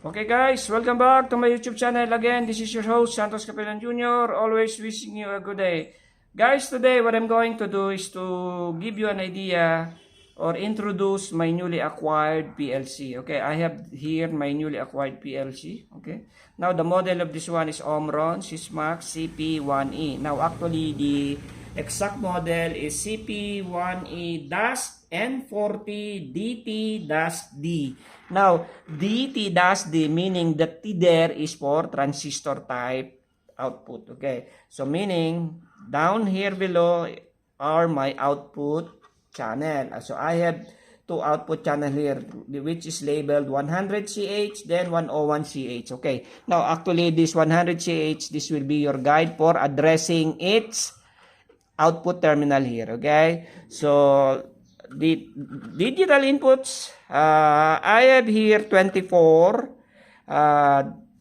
Okay guys, welcome back to my YouTube channel again. This is your host, Santos Capelan Jr. Always wishing you a good day. Guys, today what I'm going to do is to give you an idea or introduce my newly acquired PLC. Okay, I have here my newly acquired PLC. Okay, now the model of this one is Omron Sysmax CP1E. Now actually the exact model is CP1E-N40DT-D. Now, DT-D meaning the T there is for transistor type output. Okay, so meaning down here below are my output channel. So I have two output channel here, which is labeled 100CH, then 101CH. Okay, now actually this 100CH, this will be your guide for addressing its output terminal here. Okay, so the digital inputs, I have here 24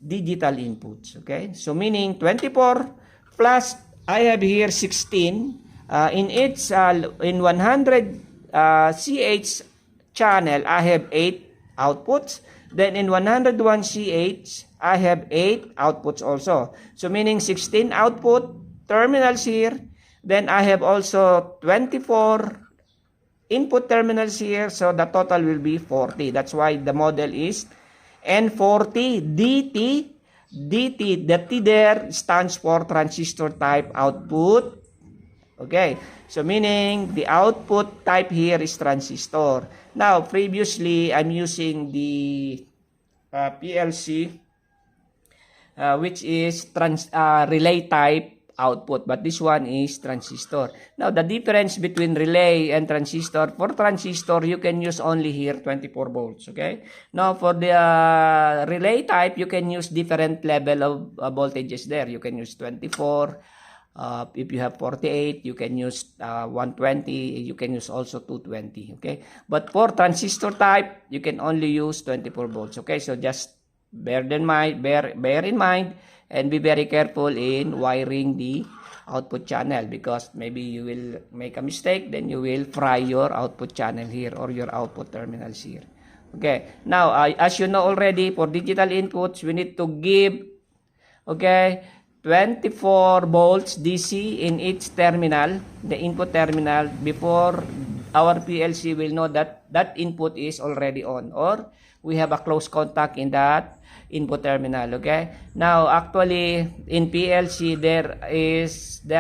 digital inputs. Okay, so meaning 24 plus I have here 16 in each in 100 CH channel I have 8 outputs, then in 101 CH I have 8 outputs also, so meaning 16 output terminals here. Then I have also 24 input terminals here, so the total will be 40. That's why the model is N40DT. DT, the T there stands for transistor type output. Okay, so meaning the output type here is transistor. Now, previously I'm using the PLC which is relay type output, but this one is transistor. Now the difference between relay and transistor, for transistor you can use only here 24 volts. Okay, now for the relay type you can use different level of voltages there. You can use 24, if you have 48 you can use 120, you can use also 220. Okay, but for transistor type you can only use 24 volts. Okay, so just bear in mind and be very careful in wiring the output channel, because maybe you will make a mistake, then you will fry your output channel here or your output terminals here. Okay, now as you know already, for digital inputs we need to give 24 volts DC in each terminal, the input terminal, before our PLC will know that that input is already on, or we have a close contact in that input terminal. Okay, now actually in PLC there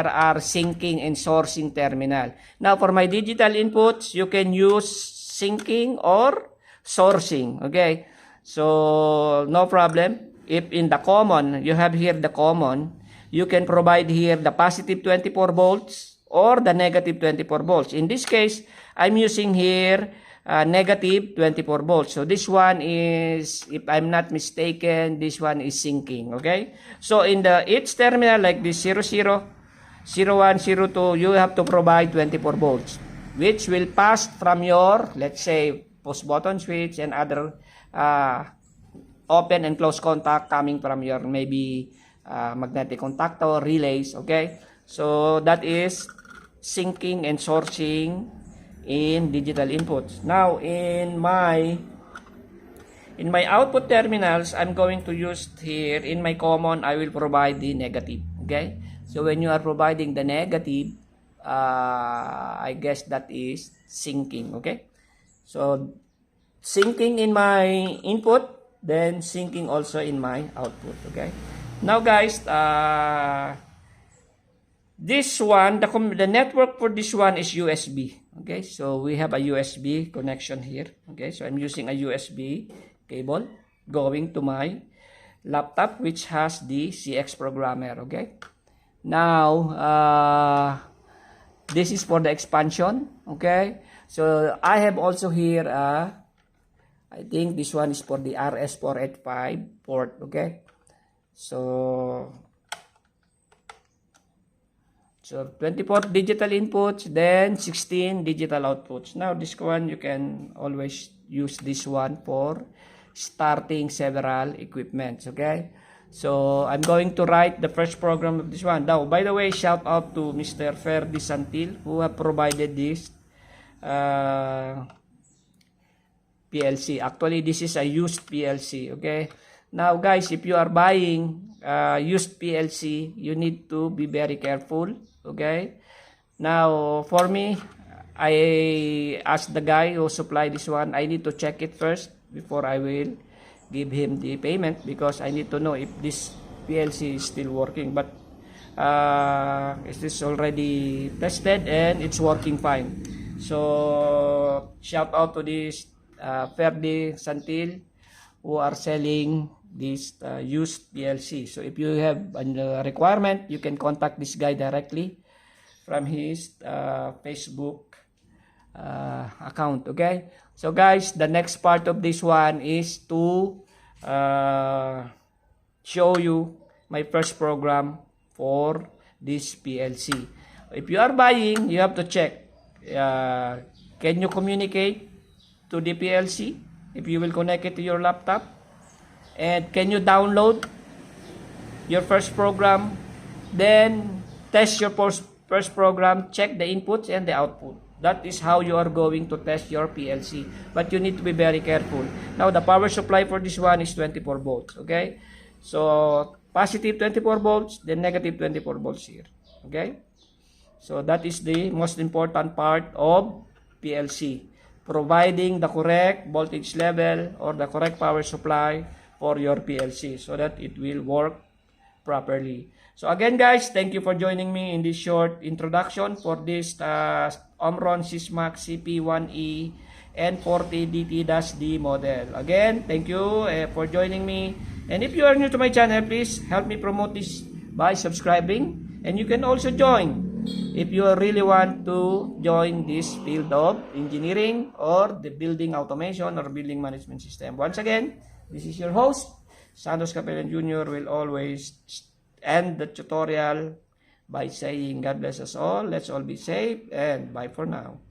are syncing and sourcing terminal. Now for my digital inputs you can use syncing or sourcing. Okay, so no problem. If in the common, you have here the common, you can provide here the positive 24 volts or the negative 24 volts. In this case I'm using here negative 24 volts. So this one is, if I'm not mistaken, this one is syncing. Okay, so in the each terminal like this 00, 01, 02, you have to provide 24 volts, which will pass from your, let's say, push button switch and other open and close contact coming from your maybe magnetic contactor, relays. Okay, so that is syncing and sourcing in digital inputs. Now in my output terminals, I'm going to use here in my common, I will provide the negative. Okay, so when you are providing the negative, I guess that is syncing. Okay, so syncing in my input, then syncing also in my output. Okay, now guys, this one, the network for this one is USB. Okay, so we have a USB connection here. Okay, so I'm using a USB cable going to my laptop, which has the CX programmer. Okay, now this is for the expansion. Okay, so I have also here I think this one is for the RS485 port. Okay, so 24 digital inputs, then 16 digital outputs. Now this one you can always use this one for starting several equipments. Okay, so I'm going to write the first program of this one. Now, by the way, shout out to Mr. Ferdi Santil who have provided this PLC. Actually, this is a used PLC, okay? Now guys, if you are buying used PLC, you need to be very careful. Okay. Now for me, I asked the guy who supplied this one, I need to check it first before I will give him the payment, because I need to know if this PLC is still working. But it is already tested and it's working fine. So shout out to this Ferdi Santil who are selling this used PLC. So if you have a requirement, you can contact this guy directly from his Facebook account. Okay, so guys, the next part of this one is to show you my first program for this PLC. If you are buying, you have to check, can you communicate to the PLC if you will connect it to your laptop, and can you download your first program, then test your first program, check the inputs and the output. That is how you are going to test your PLC, but you need to be very careful. Now the power supply for this one is 24 volts. Okay, so positive 24 volts, then negative 24 volts here. Okay, so that is the most important part of PLC, providing the correct voltage level or the correct power supply for your PLC so that it will work properly. So again guys, thank you for joining me in this short introduction for this Omron Sysmax CP1E-N40DT-D model. Again, thank you for joining me. And if you are new to my channel, please help me promote this by subscribing. And you can also join if you really want to join this field of engineering or the building automation or building management system. Once again, this is your host, Santos Capelan Jr. will always end the tutorial by saying God bless us all. Let's all be safe and bye for now.